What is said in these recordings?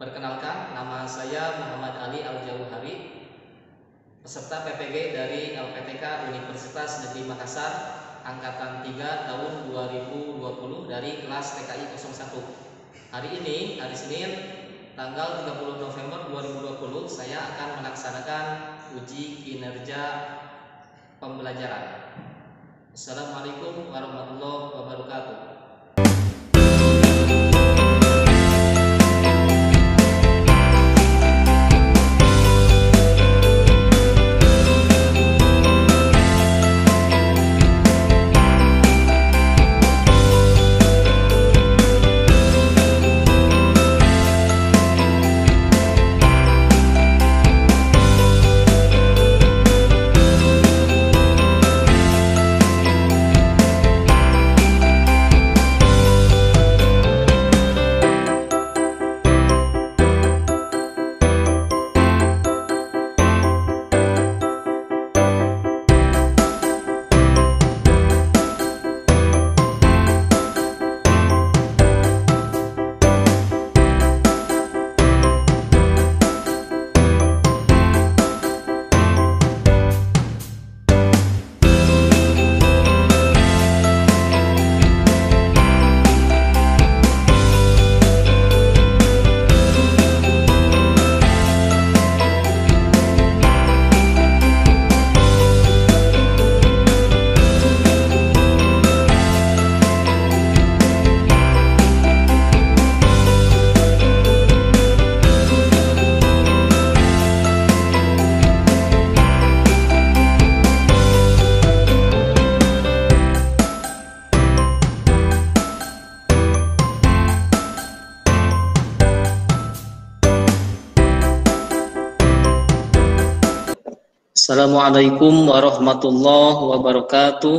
Perkenalkan, nama saya Muhammad Ali Al-Jauhari, peserta PPG dari LPTK Universitas Negeri Makassar, Angkatan 3 tahun 2020 dari kelas TKI 01. Hari ini, hari Senin, tanggal 30 November 2020, saya akan melaksanakan uji kinerja pembelajaran. Assalamualaikum warahmatullahi wabarakatuh. Assalamualaikum warahmatullahi wabarakatuh.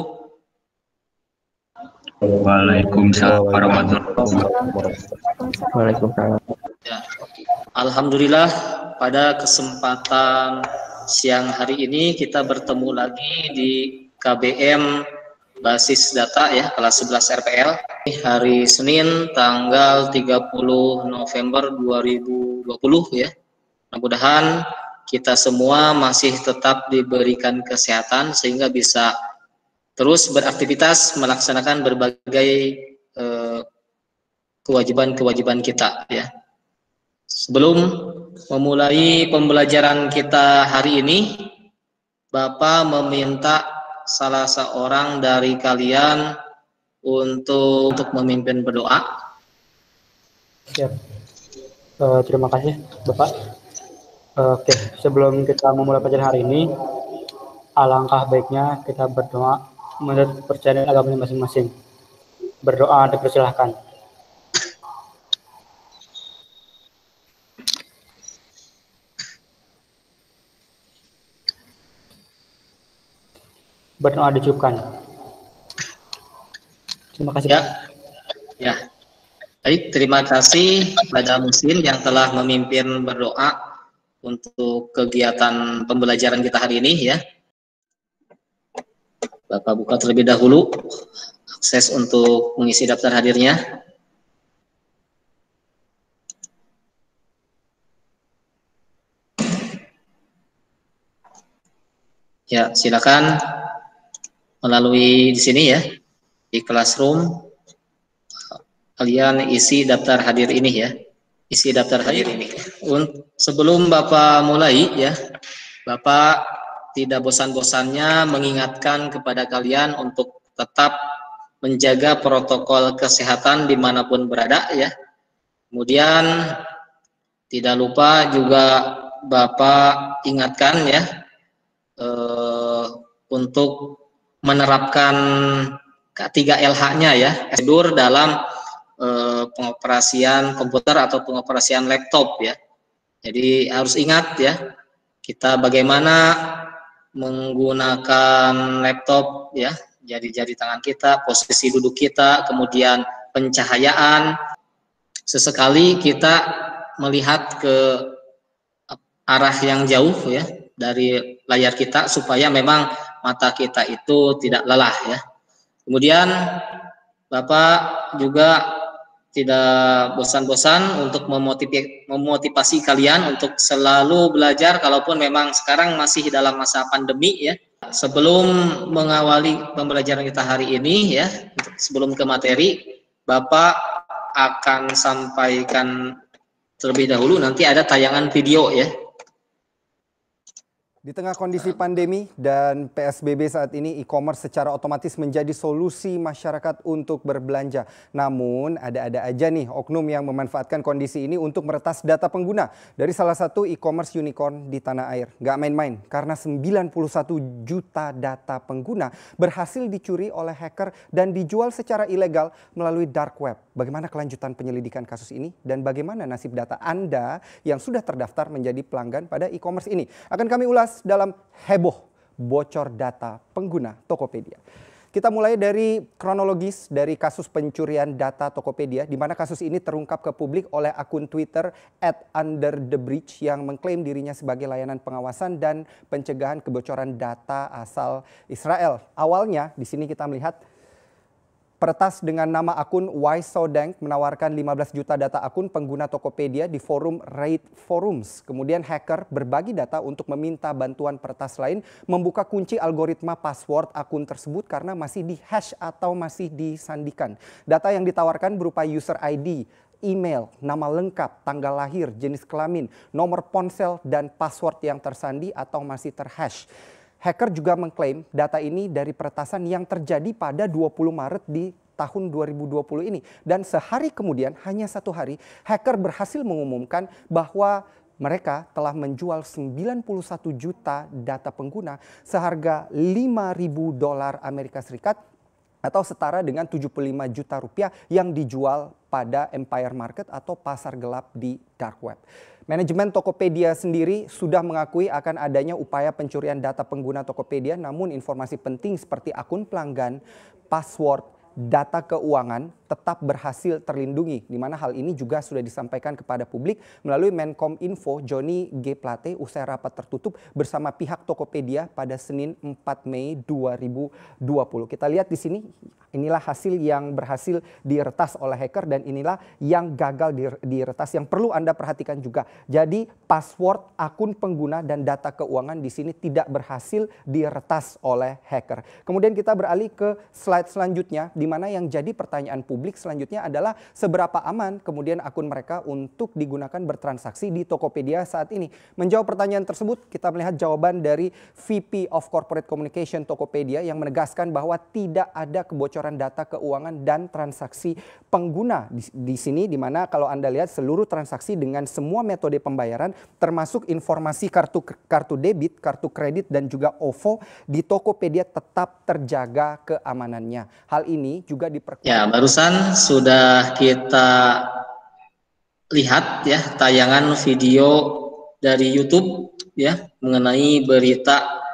Waalaikumsalam warahmatullahi wabarakatuh. Waalaikumsalam. Ya, Alhamdulillah, pada kesempatan siang hari ini kita bertemu lagi di KBM Basis Data ya, kelas 11 RPL. Hari Senin tanggal 30 November 2020 ya. Mudah-mudahan kita semua masih tetap diberikan kesehatan sehingga bisa terus beraktivitas melaksanakan berbagai kewajiban-kewajiban kita ya. Sebelum memulai pembelajaran kita hari ini, Bapak meminta salah seorang dari kalian untuk memimpin berdoa. Siap. Terima kasih Bapak. Oke, sebelum kita memulai pelajaran hari ini, alangkah baiknya kita berdoa menurut percayaan agama masing-masing. Berdoa dipersilahkan. Berdoa dicukupkan. Terima kasih. Ya. Baik, terima kasih kepada Muslim yang telah memimpin berdoa untuk kegiatan pembelajaran kita hari ini ya. Bapak buka terlebih dahulu akses untuk mengisi daftar hadirnya. Ya, silakan melalui di sini ya, di Classroom kalian isi daftar hadir ini ya. Isi daftar hadir ini. Sebelum Bapak mulai ya, Bapak tidak bosan-bosannya mengingatkan kepada kalian untuk tetap menjaga protokol kesehatan dimanapun berada ya. Kemudian tidak lupa juga Bapak ingatkan ya untuk menerapkan 3LH-nya ya, prosedur dalam pengoperasian komputer atau pengoperasian laptop ya. Jadi harus ingat ya, kita bagaimana menggunakan laptop ya, jari-jari tangan kita, posisi duduk kita, kemudian pencahayaan. Sesekali kita melihat ke arah yang jauh ya dari layar kita supaya memang mata kita itu tidak lelah ya. Kemudian Bapak juga tidak bosan-bosan untuk memotivasi kalian untuk selalu belajar kalaupun memang sekarang masih dalam masa pandemi ya. Sebelum mengawali pembelajaran kita hari ini ya, sebelum ke materi, Bapak akan sampaikan terlebih dahulu, nanti ada tayangan video ya. Di tengah kondisi pandemi dan PSBB saat ini, e-commerce secara otomatis menjadi solusi masyarakat untuk berbelanja. Namun ada-ada aja nih oknum yang memanfaatkan kondisi ini untuk meretas data pengguna dari salah satu e-commerce unicorn di tanah air. Gak main-main karena 91 juta data pengguna berhasil dicuri oleh hacker dan dijual secara ilegal melalui dark web. Bagaimana kelanjutan penyelidikan kasus ini dan bagaimana nasib data Anda yang sudah terdaftar menjadi pelanggan pada e-commerce ini? Akan kami ulas dalam heboh bocor data pengguna Tokopedia. Kita mulai dari kronologis dari kasus pencurian data Tokopedia, di mana kasus ini terungkap ke publik oleh akun Twitter @underthebridge yang mengklaim dirinya sebagai layanan pengawasan dan pencegahan kebocoran data asal Israel. Awalnya di sini kita melihat peretas dengan nama akun Waisodank menawarkan 15 juta data akun pengguna Tokopedia di forum Raid Forums. Kemudian hacker berbagi data untuk meminta bantuan peretas lain membuka kunci algoritma password akun tersebut karena masih di-hash atau masih disandikan. Data yang ditawarkan berupa user ID, email, nama lengkap, tanggal lahir, jenis kelamin, nomor ponsel, dan password yang tersandi atau masih terhash. Hacker juga mengklaim data ini dari peretasan yang terjadi pada 20 Maret di tahun 2020 ini. Dan sehari kemudian, hanya 1 hari, hacker berhasil mengumumkan bahwa mereka telah menjual 91 juta data pengguna seharga $5.000 Amerika Serikat atau setara dengan 75 juta rupiah yang dijual pada Empire Market atau pasar gelap di dark web. Manajemen Tokopedia sendiri sudah mengakui akan adanya upaya pencurian data pengguna Tokopedia, namun informasi penting seperti akun pelanggan, password, data keuangan tetap berhasil terlindungi, di mana hal ini juga sudah disampaikan kepada publik melalui Menkominfo Johnny G. Plate usai rapat tertutup bersama pihak Tokopedia pada Senin 4 Mei 2020. Kita lihat di sini, inilah hasil yang berhasil diretas oleh hacker dan inilah yang gagal diretas yang perlu Anda perhatikan juga. Jadi password, akun pengguna dan data keuangan di sini tidak berhasil diretas oleh hacker. Kemudian kita beralih ke slide selanjutnya, di mana yang jadi pertanyaan publik selanjutnya adalah seberapa aman kemudian akun mereka untuk digunakan bertransaksi di Tokopedia saat ini. Menjawab pertanyaan tersebut, kita melihat jawaban dari VP of Corporate Communication Tokopedia yang menegaskan bahwa tidak ada kebocoran data keuangan dan transaksi pengguna di sini, di mana kalau Anda lihat seluruh transaksi dengan semua metode pembayaran termasuk informasi kartu debit, kartu kredit dan juga OVO di Tokopedia tetap terjaga keamanannya. Hal ini juga diperkuat. Ya, barusan sudah kita lihat ya tayangan video dari YouTube ya mengenai berita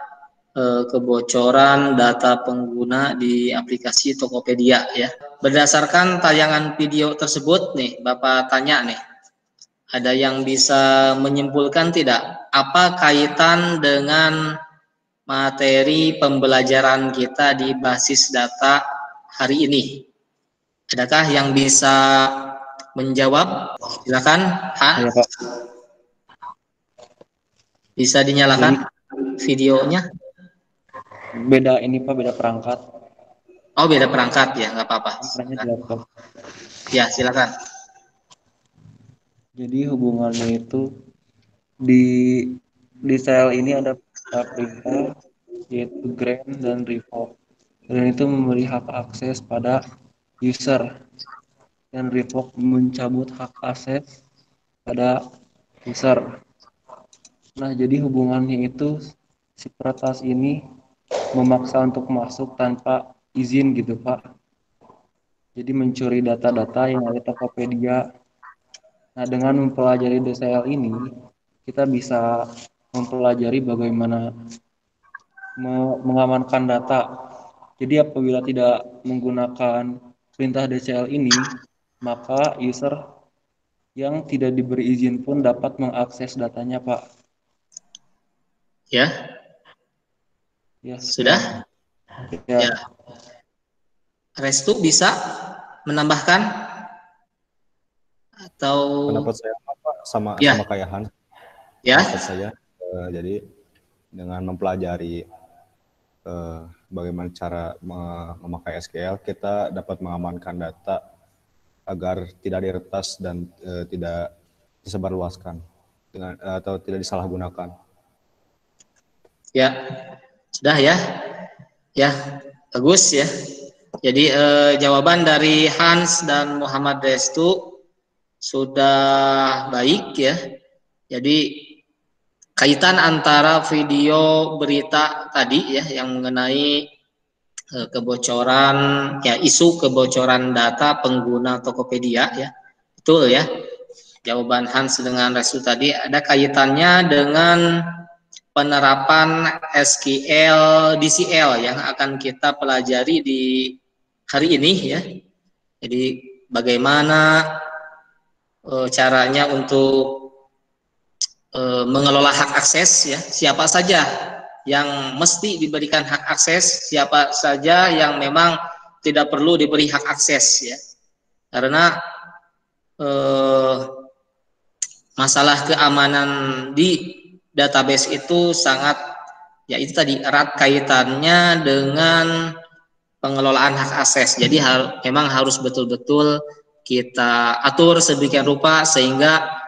kebocoran data pengguna di aplikasi Tokopedia ya. Berdasarkan tayangan video tersebut nih, Bapak tanya nih, ada yang bisa menyimpulkan tidak apa kaitan dengan materi pembelajaran kita di basis data hari ini? Adakah yang bisa menjawab? Silakan, Han. Ya, Pak. Bisa dinyalakan videonya? Beda ini Pak, beda perangkat. Oh, beda perangkat ya, nggak apa-apa. Caranya di laptop. Ya, silakan. Jadi hubungannya itu di sel ini ada perintah yaitu grant dan revoke. Dan itu memberi hak akses pada user dan revoke mencabut hak akses pada user. Nah, jadi hubungannya itu si peretas ini memaksa untuk masuk tanpa izin gitu Pak. Jadi mencuri data-data yang ada di Tokopedia. Nah, dengan mempelajari DCL ini, kita bisa mempelajari bagaimana mengamankan data. Jadi apabila tidak menggunakan perintah DCL ini, maka user yang tidak diberi izin pun dapat mengakses datanya, Pak. Ya, Ya, sudah? ya. Ya. Restu bisa menambahkan? atau Pendapat saya sama Ya. sama kayak Hans. ya? Pendapat saya jadi dengan mempelajari bagaimana cara memakai SQL, kita dapat mengamankan data agar tidak diretas dan tidak disebarluaskan atau tidak disalahgunakan. Ya, sudah ya. Ya, bagus ya. Jadi jawaban dari Hans dan Muhammad Restu sudah baik ya. Jadi kaitan antara video berita tadi ya yang mengenai kebocoran ya, isu kebocoran data pengguna Tokopedia ya. Betul ya. Jawaban Hans dengan Restu tadi ada kaitannya dengan penerapan SQL DCL yang akan kita pelajari di hari ini ya. Jadi bagaimana caranya untuk mengelola hak akses ya, siapa saja yang mesti diberikan hak akses, siapa saja yang memang tidak perlu diberi hak akses ya. Karena masalah keamanan di database itu sangat ya itu tadi erat kaitannya dengan pengelolaan hak akses. Jadi memang harus betul-betul kita atur sedemikian rupa sehingga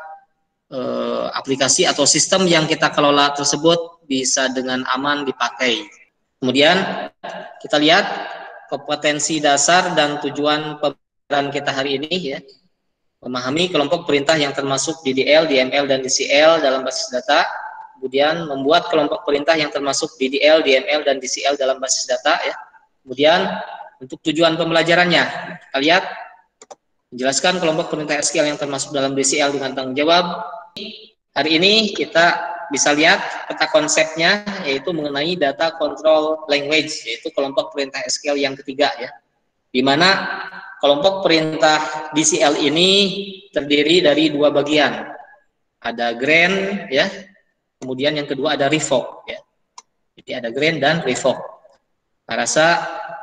aplikasi atau sistem yang kita kelola tersebut bisa dengan aman dipakai. Kemudian kita lihat kompetensi dasar dan tujuan pembelajaran kita hari ini ya. Memahami kelompok perintah yang termasuk DDL, DML, dan DCL dalam basis data. Kemudian membuat kelompok perintah yang termasuk DDL, DML, dan DCL dalam basis data ya. Kemudian untuk tujuan pembelajarannya, kita lihat menjelaskan kelompok perintah SQL yang termasuk dalam DCL dengan tanggung jawab. Hari ini kita bisa lihat peta konsepnya yaitu mengenai data control language, yaitu kelompok perintah SQL yang ketiga ya. Di mana kelompok perintah DCL ini terdiri dari dua bagian. Ada grant ya. Kemudian yang kedua ada revoke ya. Jadi ada grant dan revoke. Saya rasa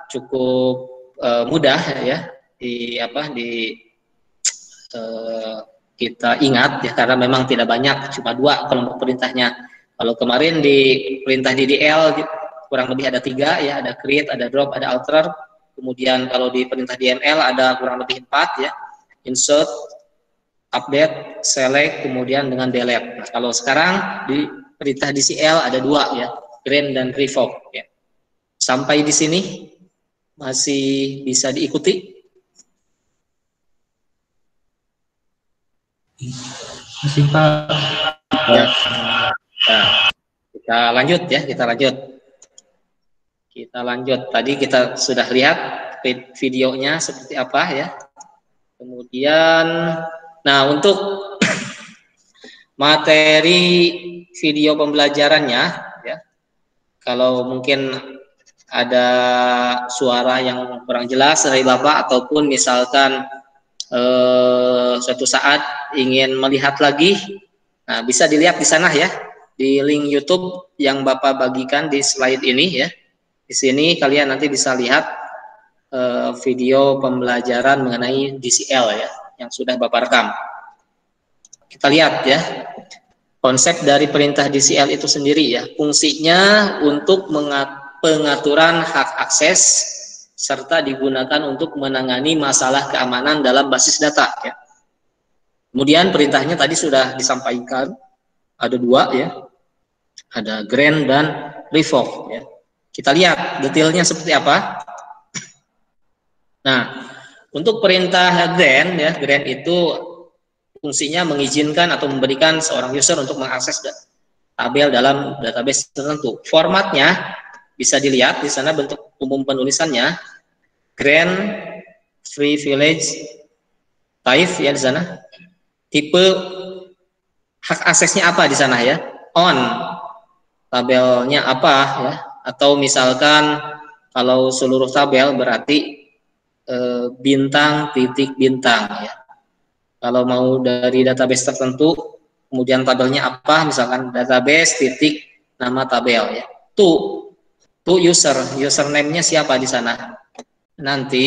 cukup mudah ya kita ingat ya, karena memang tidak banyak, cuma dua kelompok perintahnya. Kalau kemarin di perintah DDL kurang lebih ada 3 ya, ada create, ada drop, ada alter. Kemudian kalau di perintah DML ada kurang lebih 4 ya, insert, update, select, kemudian dengan delete. Nah, kalau sekarang di perintah DCL ada 2 ya, grant dan revoke ya. Sampai di sini masih bisa diikuti? Masih Pak. Ya. Nah, kita lanjut ya, kita lanjut. Tadi kita sudah lihat videonya seperti apa ya. Kemudian, nah untuk materi video pembelajarannya ya, kalau mungkin ada suara yang kurang jelas dari Bapak ataupun misalkan suatu saat ingin melihat lagi, nah bisa dilihat di sana ya, di link YouTube yang Bapak bagikan di slide ini ya. Di sini kalian nanti bisa lihat video pembelajaran mengenai DCL ya, yang sudah Bapak rekam. Kita lihat ya, konsep dari perintah DCL itu sendiri ya, fungsinya untuk pengaturan hak akses serta digunakan untuk menangani masalah keamanan dalam basis data ya. Kemudian perintahnya tadi sudah disampaikan, ada 2 ya, ada grant dan revoke ya. Kita lihat detailnya seperti apa. Nah, untuk perintah grant ya, grant itu fungsinya mengizinkan atau memberikan seorang user untuk mengakses tabel dalam database tertentu. Formatnya bisa dilihat di sana, bentuk umum penulisannya grant, privilege, type ya di sana. Tipe hak aksesnya apa di sana ya? On. Tabelnya apa ya? Atau misalkan kalau seluruh tabel berarti bintang titik bintang ya. Kalau mau dari database tertentu, kemudian tabelnya apa? Misalkan database titik nama tabel ya. To username-nya siapa di sana? Nanti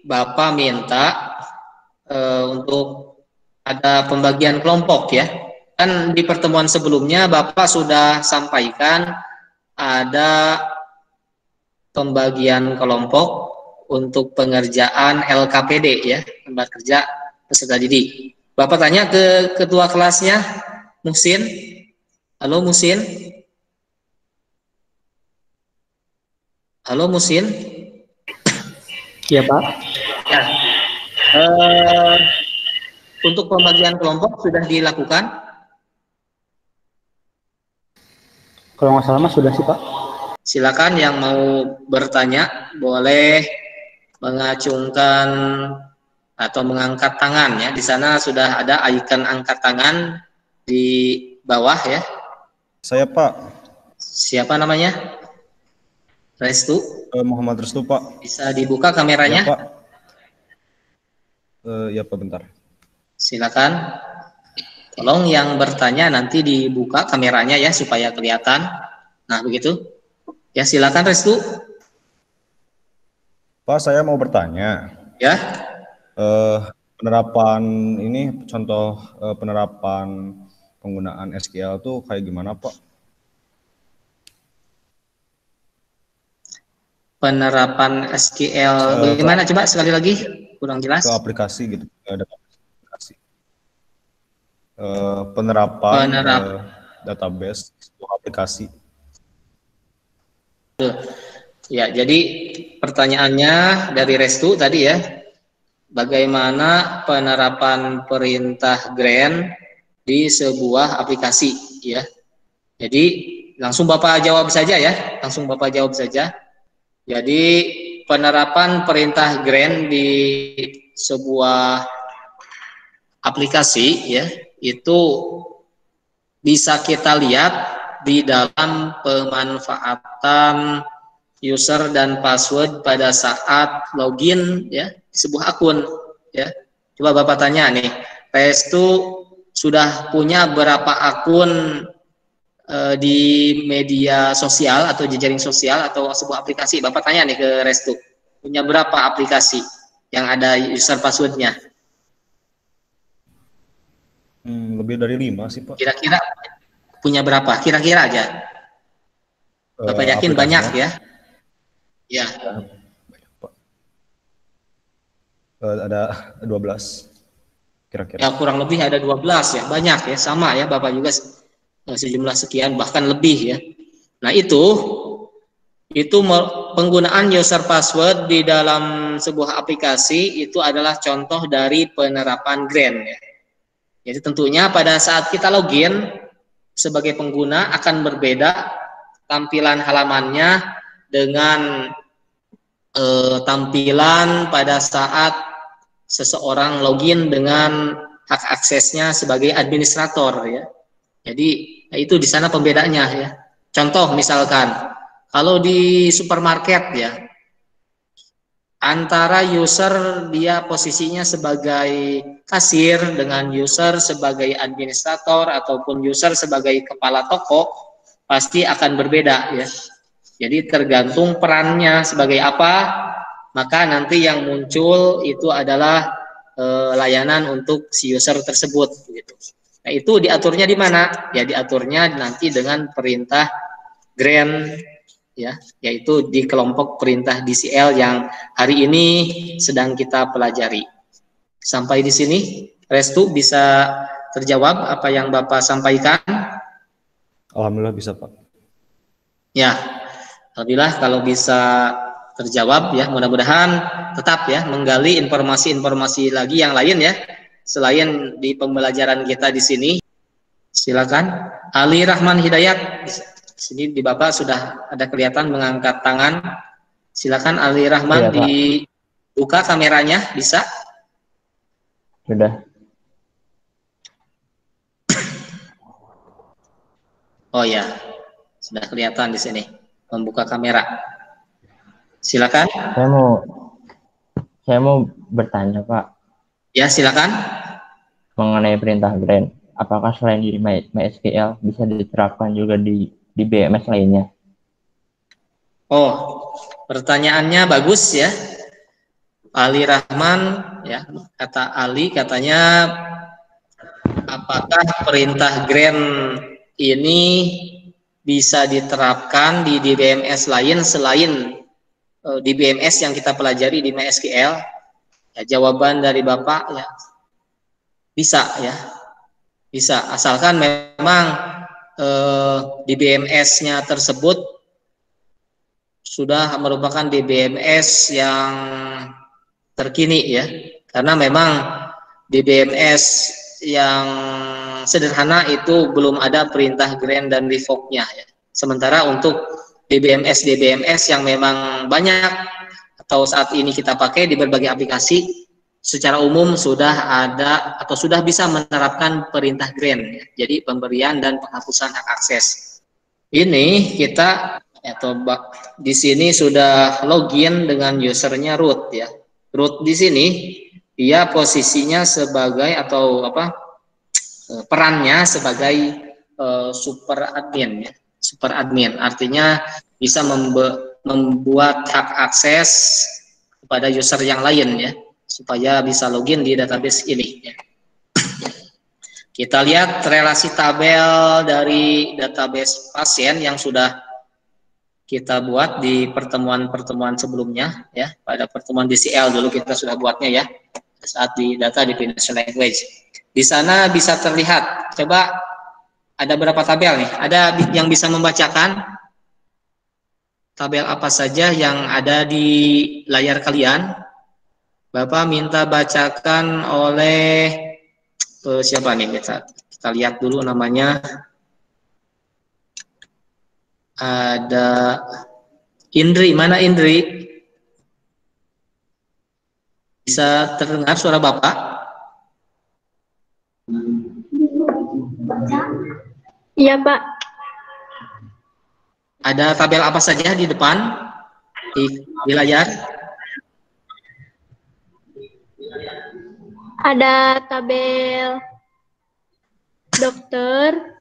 Bapak minta untuk ada pembagian kelompok ya. Kan di pertemuan sebelumnya Bapak sudah sampaikan ada pembagian kelompok untuk pengerjaan LKPD ya, lembar kerja peserta didik. Bapak tanya ke ketua kelasnya, Muhsin. Halo Muhsin. Halo Muhsin. Iya Pak. Ya. Untuk pembagian kelompok sudah dilakukan? Kalau nggak salah Mas sudah sih Pak. Silakan yang mau bertanya boleh mengacungkan atau mengangkat tangan ya. Di sana sudah ada icon angkat tangan di bawah ya. Saya Pak. Siapa namanya? Restu. Muhammad Restu Pak. Bisa dibuka kameranya? Ya Pak. Ya Pak, bentar. Silakan. Tolong yang bertanya nanti dibuka kameranya ya supaya kelihatan. Nah begitu. Ya silakan Restu. Pak, saya mau bertanya. Ya. Penerapan ini contoh penerapan penggunaan SQL tuh kayak gimana Pak? Penerapan SQL bagaimana coba sekali lagi kurang jelas ke aplikasi gitu, ada aplikasi penerapan database sebuah aplikasi. Ya, jadi pertanyaannya dari Restu tadi ya, bagaimana penerapan perintah grant di sebuah aplikasi ya. Jadi langsung Bapak jawab saja ya, langsung Bapak jawab saja. Jadi penerapan perintah grant di sebuah aplikasi ya, itu bisa kita lihat di dalam pemanfaatan user dan password pada saat login ya sebuah akun ya. Coba Bapak tanya nih, Restu sudah punya berapa akun di media sosial atau jejaring sosial atau sebuah aplikasi? Bapak tanya nih ke Restu, punya berapa aplikasi yang ada user passwordnya? Lebih dari 5 sih Pak. Kira-kira punya berapa? Kira-kira aja. Bapak yakin banyak ya? Ya. Banyak Pak. Ada 12 kira-kira. Ya kurang lebih ada 12 ya, banyak ya, sama ya Bapak juga sejumlah sekian bahkan lebih ya. Nah itu penggunaan user password di dalam sebuah aplikasi itu adalah contoh dari penerapan grant ya. Jadi tentunya pada saat kita login sebagai pengguna akan berbeda tampilan halamannya dengan tampilan pada saat seseorang login dengan hak aksesnya sebagai administrator ya. Jadi itu di sana pembedanya ya. Contoh misalkan kalau di supermarket ya, antara user dia posisinya sebagai kasir dengan user sebagai administrator ataupun user sebagai kepala toko pasti akan berbeda ya. Jadi tergantung perannya sebagai apa, maka nanti yang muncul itu adalah layanan untuk si user tersebut gitu. Nah, itu diaturnya di mana? Ya diaturnya nanti dengan perintah grant ya, yaitu di kelompok perintah DCL yang hari ini sedang kita pelajari. Sampai di sini Restu bisa terjawab apa yang Bapak sampaikan? Alhamdulillah bisa Pak. Ya, alhamdulillah kalau bisa terjawab ya, mudah-mudahan tetap ya menggali informasi-informasi lagi yang lain ya selain di pembelajaran kita di sini. Silakan Ali Rahman Hidayat. Di sini di Bapak sudah ada kelihatan mengangkat tangan. Silakan Ali Rahman, ya, dibuka kameranya, bisa? Sudah. Oh ya, sudah kelihatan di sini membuka kamera. Silakan. Saya mau bertanya Pak. Ya silakan. Mengenai perintah grant, apakah selain di MySQL bisa diterapkan juga di BMS lainnya? Oh, pertanyaannya bagus ya, Ali Rahman ya. Kata Ali katanya apakah perintah grant ini bisa diterapkan di DBMS lain selain DBMS yang kita pelajari di MySQL? Ya, jawaban dari Bapak ya bisa ya, bisa, asalkan memang DBMS-nya tersebut sudah merupakan DBMS yang terkini ya, karena memang DBMS yang sederhana itu belum ada perintah grant dan revoke-nya ya. Sementara untuk DBMS yang memang banyak atau saat ini kita pakai di berbagai aplikasi, secara umum sudah ada atau sudah bisa menerapkan perintah grant ya. Jadi pemberian dan penghapusan hak akses. Ini kita atau di sini sudah login dengan usernya root ya. Root di sini dia posisinya sebagai atau perannya sebagai super admin ya. Super admin artinya bisa membuat hak akses kepada user yang lain ya, supaya bisa login di database ini ya. Kita lihat relasi tabel dari database pasien yang sudah kita buat di pertemuan-pertemuan sebelumnya ya. Pada pertemuan DCL dulu kita sudah buatnya ya, saat di data definition language. Di sana bisa terlihat, coba ada berapa tabel nih? Ada yang bisa membacakan tabel apa saja yang ada di layar kalian? Bapak minta bacakan oleh siapa nih? Kita lihat dulu namanya. Ada Indri, mana Indri? Bisa terdengar suara Bapak? Iya, Pak. Ada tabel apa saja di depan di layar? Ada tabel dokter,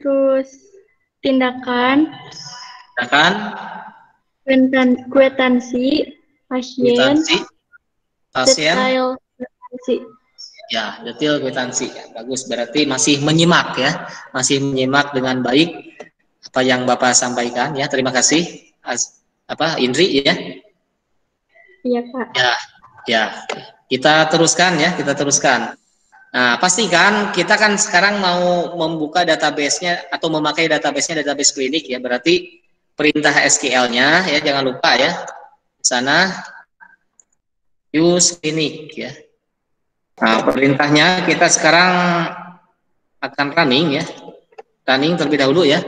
Terus tindakan, kwitansi, pasien, detail kwitansi. Ya, detail kwitansi. Ya, bagus, berarti masih menyimak ya, masih menyimak dengan baik apa yang Bapak sampaikan ya. Terima kasih, Indri ya. Iya, Pak. Ya, kita teruskan ya, kita teruskan. Nah, pastikan kita kan sekarang mau membuka database-nya atau memakai database-nya, database klinik ya, berarti perintah SQL-nya ya, jangan lupa ya, di sana use klinik ya. Nah, perintahnya kita sekarang akan running ya, running terlebih dahulu ya.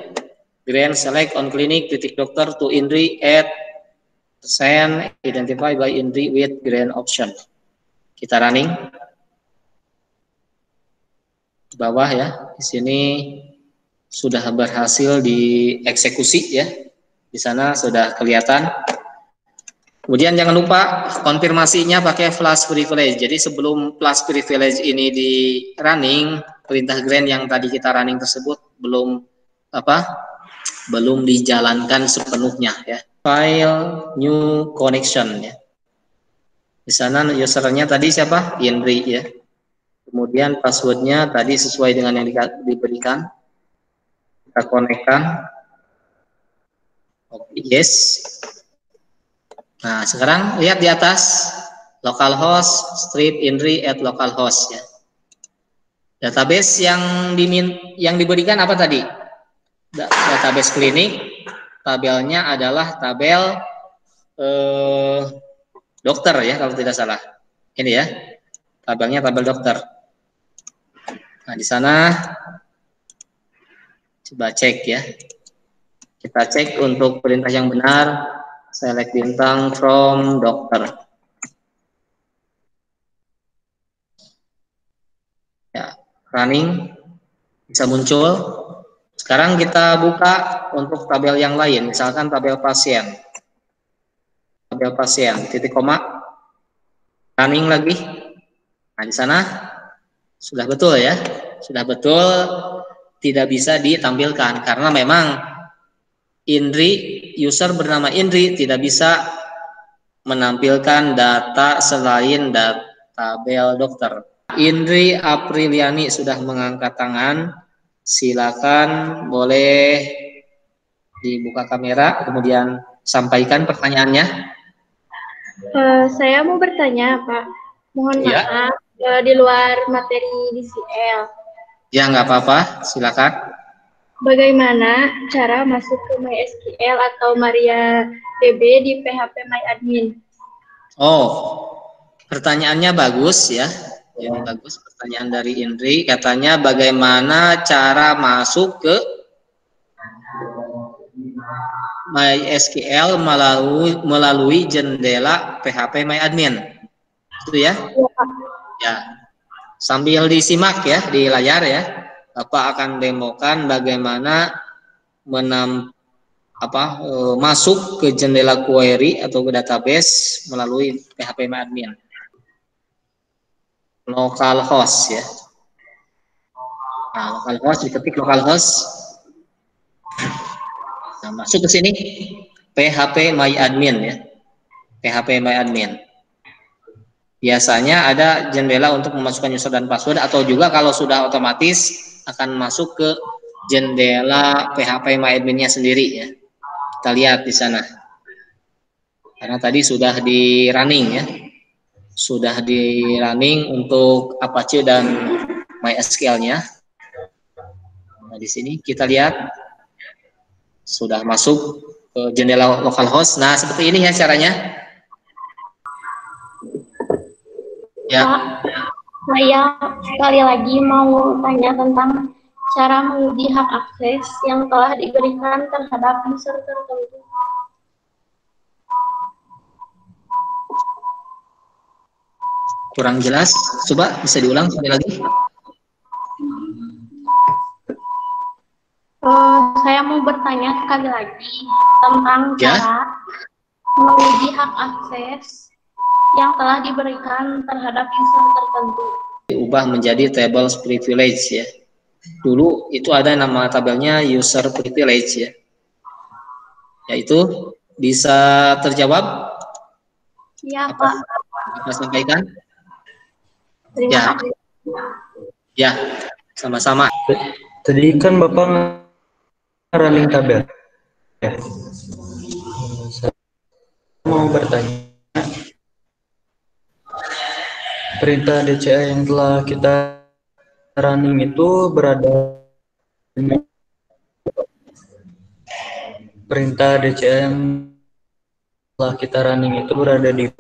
Grant select on clinic titik dokter to Indri at send identify by Indri with grant option. Kita running. Di bawah ya, di sini sudah berhasil dieksekusi ya, di sana sudah kelihatan. Kemudian jangan lupa konfirmasinya pakai flash privilege. Jadi sebelum flash privilege ini di running, perintah grant yang tadi kita running tersebut belum dijalankan sepenuhnya ya. File new connection ya. Di sana usernya tadi siapa? Indri ya. Kemudian passwordnya tadi sesuai dengan yang diberikan. Kita konekkan. Yes. Nah, sekarang lihat di atas localhost strip Indri at localhost ya. Database yang diberikan apa tadi? Database klinik. Tabelnya adalah tabel dokter ya, kalau tidak salah. Ini ya. Tabelnya tabel dokter. Nah, di sana coba cek ya. Kita cek untuk perintah yang benar. Select bintang from dokter. Ya, running bisa muncul. Sekarang kita buka untuk tabel yang lain, misalkan tabel pasien. Tabel pasien, titik koma. Running lagi. Nah, di sana sudah betul ya, sudah betul tidak bisa ditampilkan karena memang user bernama Indri tidak bisa menampilkan data selain tabel dokter. Indri Apriliani sudah mengangkat tangan. Silakan, boleh dibuka kamera, kemudian sampaikan pertanyaannya. Saya mau bertanya, Pak. Mohon Iya. maaf, di luar materi DCL. Ya, nggak apa-apa, silakan. Bagaimana cara masuk ke MySQL atau MariaDB di PHP MyAdmin? Oh, pertanyaannya bagus ya. Ini bagus pertanyaan dari Indri. Katanya bagaimana cara masuk ke MySQL melalui jendela PHP MyAdmin. Itu ya? Ya. Sambil disimak ya di layar ya. Bapak akan demokan bagaimana masuk ke jendela query atau ke database melalui PHP MyAdmin. Localhost ya. Nah, localhost, diketik localhost. Nah, masuk ke sini PHP MyAdmin ya. PHP MyAdmin. Biasanya ada jendela untuk memasukkan user dan password, atau juga kalau sudah otomatis akan masuk ke jendela PHP MyAdmin-nya sendiri ya. Kita lihat di sana. Karena tadi sudah di running ya. Sudah di running untuk Apache dan MySQL-nya. Nah, di sini kita lihat sudah masuk ke jendela localhost. Nah, seperti ini ya caranya. Ya. Pak, saya sekali lagi mau tanya tentang cara menguji hak akses yang telah diberikan terhadap user tertentu. Kurang jelas, coba bisa diulang sekali lagi. Saya mau bertanya sekali lagi tentang Ya. cara menguji hak akses yang telah diberikan terhadap user tertentu. Diubah menjadi table privilege ya. Dulu itu ada nama tabelnya user privilege ya. Yaitu bisa terjawab? Iya, Pak. Kita sampaikan? Terima Ya. kasih. Ya, sama-sama. Tadi kan Bapak running tabel. Ya. Saya mau bertanya, perintah DCA yang telah kita running itu berada di perintah DCA yang telah kita running itu berada di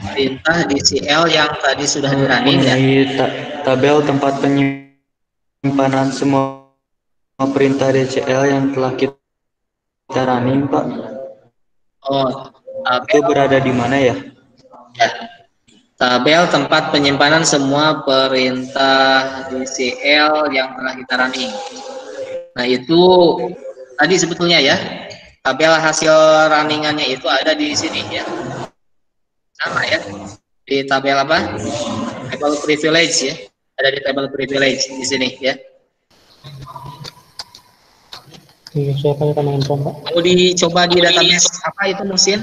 Perintah DCL yang tadi sudah di running ya. tabel tempat penyimpanan semua perintah DCL yang telah kita running, Pak. Oh, Itu berada di mana ya? ya. Tabel tempat penyimpanan semua perintah DCL yang telah kita running. Nah, itu tadi sebetulnya ya. Tabel hasil runningannya itu ada di sini ya. Sama ya. Di tabel apa? Table privilege ya. Ada di table privilege di sini ya. Iya, saya akan tambahin, Pak. Mau dicoba di database apa itu Musin?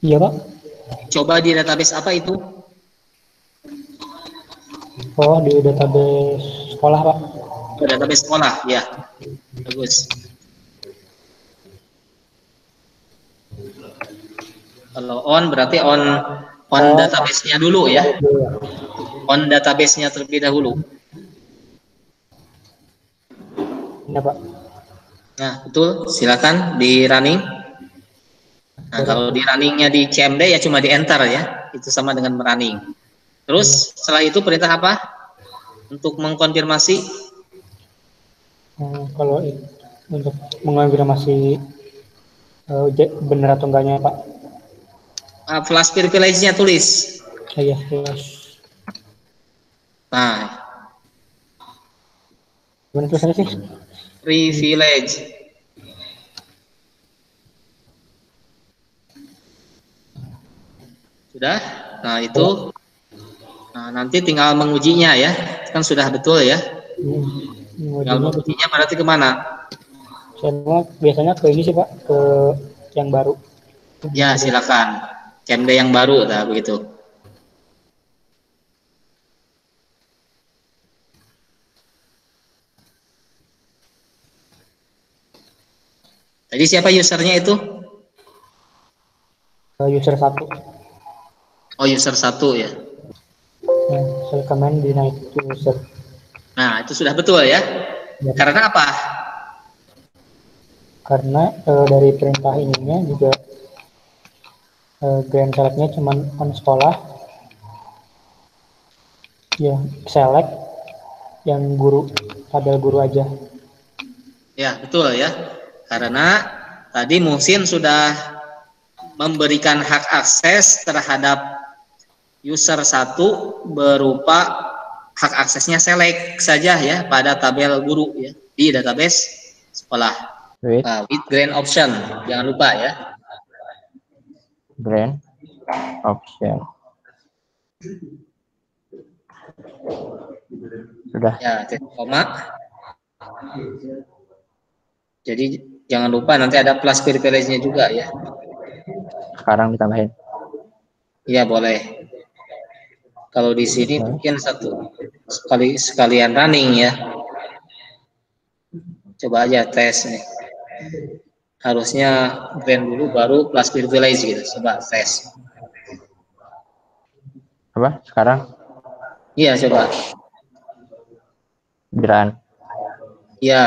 Iya, Pak. Coba di database apa itu? Oh, di database sekolah, Pak. Oh, database sekolah, ya. Bagus. Kalau on berarti on database-nya dulu ya. On database-nya terlebih dahulu. Iya, Pak. Nah, betul. Silakan di running. Nah, kalau di runningnya di CMD ya cuma di enter ya. Itu sama dengan running. Terus setelah itu perintah apa? Untuk mengkonfirmasi. Kalau untuk mengonfirmasi benar atau enggaknya, Pak. Flash privilege-nya tulis. Iya, yes. Nah, Gimana tulisannya sih? privilege. Sudah? Nah, itu. Nah, nanti tinggal mengujinya ya. kan sudah betul ya. Tinggal Modelnya mengikutinya berarti kemana? saya biasanya ke ini sih Pak, ke yang baru. Ya silakan. Camde yang baru, dah begitu. Tadi siapa usernya itu? User 1. Oh, user 1 ya. Nah, saya komen di naik user. Nah, itu sudah betul ya. Ya. Karena apa? Karena dari perintah ininya juga grand select-nya cuma on sekolah, ya select yang guru, tabel guru aja. Ya, betul ya. Karena tadi Muhsin sudah memberikan hak akses terhadap user 1 berupa hak aksesnya select saja ya pada tabel guru ya di database sekolah. With grant option, jangan lupa ya. Grant option. Sudah. Ya, koma. Jadi jangan lupa nanti ada plus privilege-nya juga ya. Sekarang ditambahin. Iya, boleh. Kalau di sini mungkin sekalian running ya. Coba aja tes nih. Harusnya grant dulu baru plus privilege gitu. Coba tes. Apa? Sekarang? Iya, coba. Grant. Iya.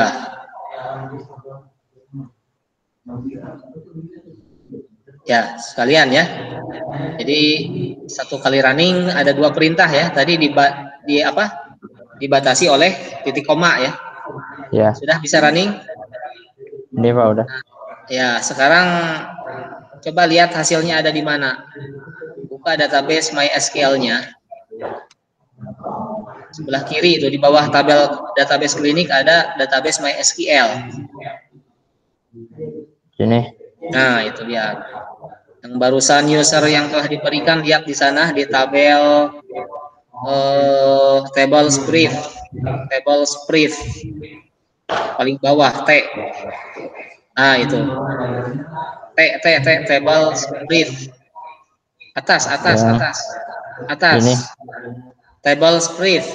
Ya, sekalian ya. Jadi satu kali running ada 2 perintah ya. Tadi dibatasi oleh titik koma ya. Ya. Sudah bisa running? Ini Pak udah. Ya, sekarang coba lihat hasilnya ada di mana. Buka database MySQL-nya. Sebelah kiri itu di bawah tabel database klinik ada database MySQL. Sini. Nah, itu lihat. Yang barusan user yang telah diberikan, lihat di sana di tabel table brief paling bawah T. Nah, itu table brief atas. Ini. Table brief.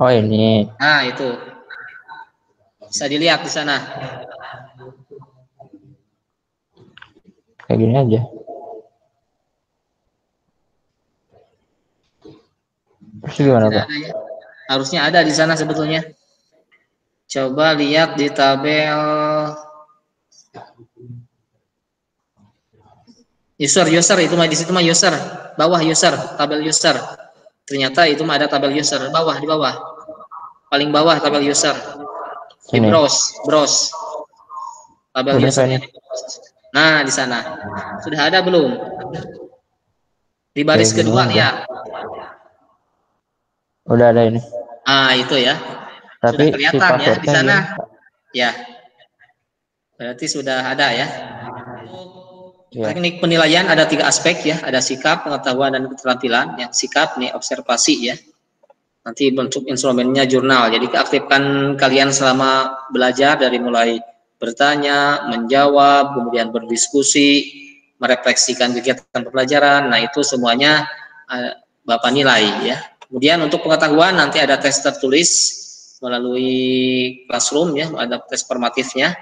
Oh, ini. Nah, itu bisa dilihat di sana. Kayak gini aja. Terus gimana Pak? Ya. Harusnya ada di sana sebetulnya. Coba lihat di tabel user itu mah di situ mah user, bawah user, tabel user. Ternyata itu mah ada tabel user di bawah. Paling bawah tabel user. Di browse. Tabel user. Nah, di sana. Sudah ada belum? Di baris kedua lihat. Udah ada ini. Ah, itu ya. Tapi sudah kelihatan si ya di sana. Gini. Ya. Berarti sudah ada ya. Teknik penilaian ada 3 aspek ya, ada sikap, pengetahuan, dan keterampilan. Yang sikap nih observasi ya. Nanti bentuk instrumennya jurnal. Jadi aktifkan kalian selama belajar dari mulai bertanya, menjawab, kemudian berdiskusi, merefleksikan kegiatan pembelajaran. Nah, itu semuanya Bapak nilai ya. Kemudian untuk pengetahuan nanti ada tes tertulis melalui Classroom ya, ada tes formatifnya.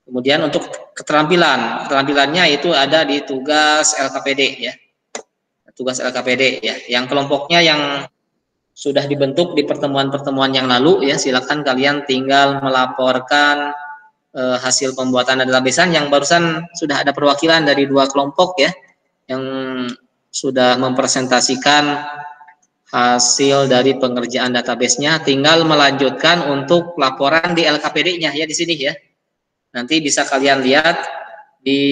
Kemudian untuk keterampilannya itu ada di tugas LKPD ya. Tugas LKPD ya. Yang kelompoknya yang sudah dibentuk di pertemuan-pertemuan yang lalu ya, silakan kalian tinggal melaporkan hasil pembuatan databasean yang barusan sudah ada perwakilan dari 2 kelompok ya yang sudah mempresentasikan hasil dari pengerjaan database-nya, tinggal melanjutkan untuk laporan di LKPD-nya ya di sini ya. Nanti bisa kalian lihat di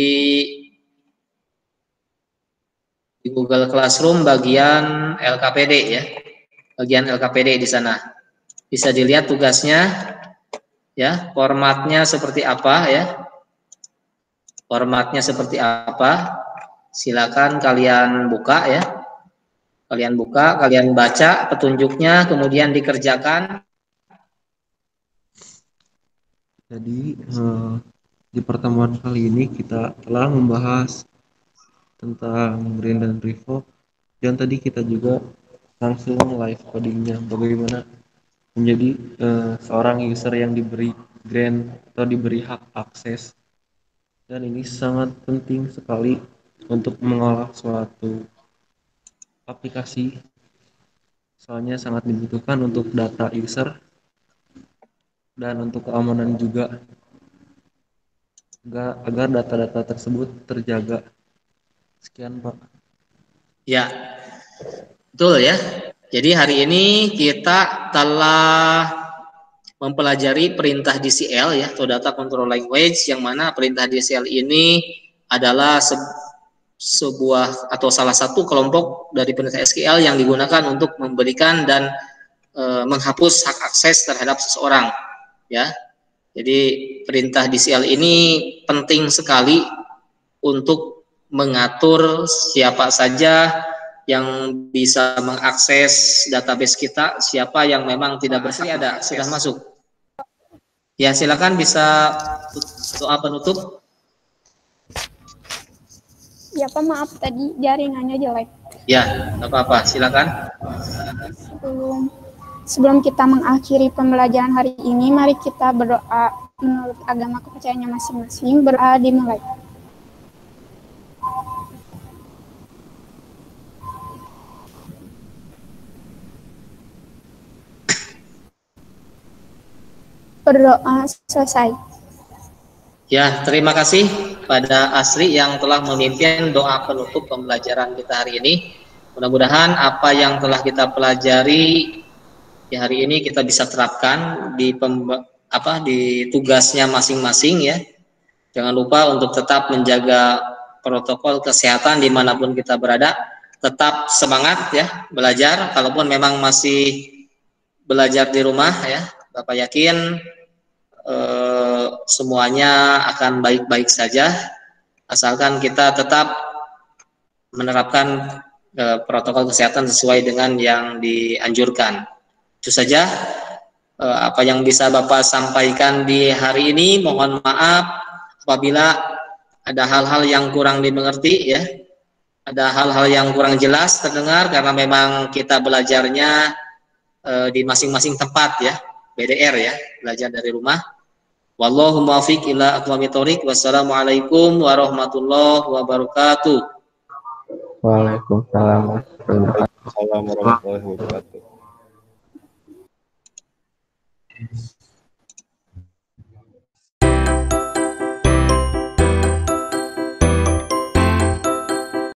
Google Classroom bagian LKPD ya. Bagian LKPD di sana. Bisa dilihat tugasnya ya, formatnya seperti apa ya. Formatnya seperti apa? Silakan kalian buka ya. Kalian buka, kalian baca petunjuknya, kemudian dikerjakan. Jadi di pertemuan kali ini kita telah membahas tentang brain dan revoke, dan tadi kita juga langsung live codingnya bagaimana menjadi seorang user yang diberi grant atau diberi hak akses. Dan ini sangat penting sekali untuk mengolah suatu aplikasi, soalnya sangat dibutuhkan untuk data user dan untuk keamanan juga, agar data-data tersebut terjaga. Sekian, Pak. Ya, betul ya. Jadi hari ini kita telah mempelajari perintah DCL ya, atau Data Control Language, yang mana perintah DCL ini adalah sebuah atau salah satu kelompok dari perintah SQL yang digunakan untuk memberikan dan menghapus hak akses terhadap seseorang ya. Jadi perintah DCL ini penting sekali untuk mengatur siapa saja yang bisa mengakses database kita, siapa yang memang tidak berhak ada sudah masuk. Ya, silakan bisa doa penutup. Ya Pak, maaf tadi jaringannya jelek. Ya, nggak apa-apa, silakan. Sebelum kita mengakhiri pembelajaran hari ini, mari kita berdoa menurut agama kepercayaannya masing-masing. Berdoa dimulai. Berdoa selesai. Ya, terima kasih pada Asri yang telah memimpin doa penutup pembelajaran kita hari ini. Mudah-mudahan apa yang telah kita pelajari di hari ini kita bisa terapkan di tugasnya masing-masing ya. Jangan lupa untuk tetap menjaga protokol kesehatan dimanapun kita berada. Tetap semangat ya belajar. Kalaupun memang masih belajar di rumah ya, Bapak yakin semuanya akan baik-baik saja asalkan kita tetap menerapkan protokol kesehatan sesuai dengan yang dianjurkan. Itu saja apa yang bisa Bapak sampaikan di hari ini. Mohon maaf apabila ada hal-hal yang kurang dimengerti ya, ada hal-hal yang kurang jelas terdengar karena memang kita belajarnya di masing-masing tempat ya, BDR ya, belajar dari rumah. Wallahu muwaffiq ila aqwamit thoriq. Wassalamualaikum warahmatullahi wabarakatuh. Waalaikumsalam Assalamualaikum warahmatullahi wabarakatuh.